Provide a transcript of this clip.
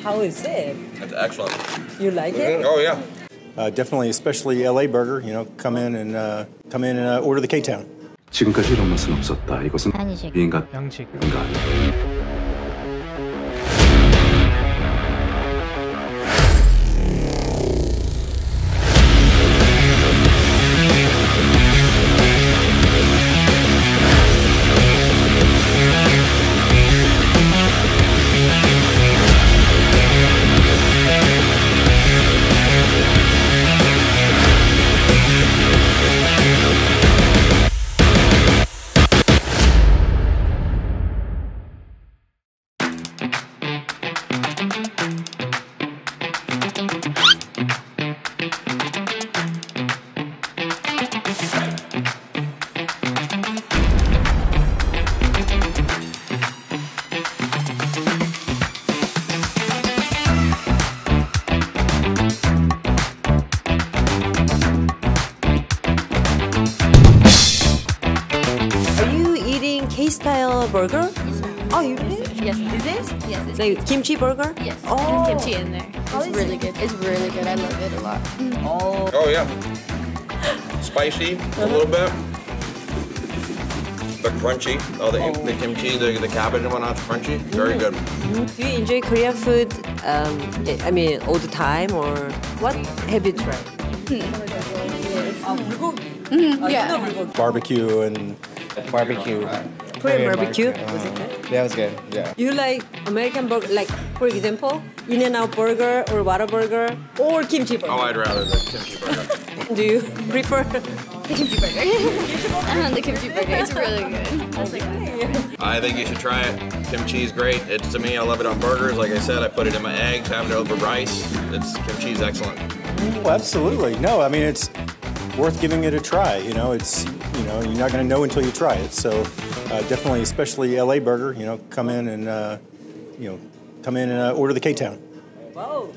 How is it? It's excellent. You like it? Oh yeah. Definitely, especially LA burger. You know, come in and order the K-Town. 지금까지 이런 맛은 없었다. 이것은 한식. 비인가 양식. 인가. K-style burger? Yes, ma'am. Oh, you did? Yes, ma'am. This? Yes, it's Like kimchi burger? yes. Oh. There's kimchi in there. It's really good. It's really good. I love it a lot. Oh. Oh yeah. Spicy a little bit, but crunchy. Oh, the kimchi, the cabbage and whatnot's crunchy. Very good. Do you enjoy Korean food? I mean, all the time, or what have you tried? Yeah. Barbecue and Barbecue. Korean barbecue. Was it good? That was good. Yeah. You like American burger, like for example, In-N-Out burger or Whataburger or kimchi burger? Oh, I'd rather the kimchi burger. Do you prefer? The kimchi burger. The kimchi burger. It's really good. I was like, I think you should try it. Kimchi is great. It's to me, I love it on burgers. Like I said, I put it in my eggs, have it over rice. Kimchi is excellent. well, absolutely. No, I mean it's worth giving it a try. You know, you're not going to know until you try it. So definitely, especially LA burger. You know, come in and order the K-Town. Whoa.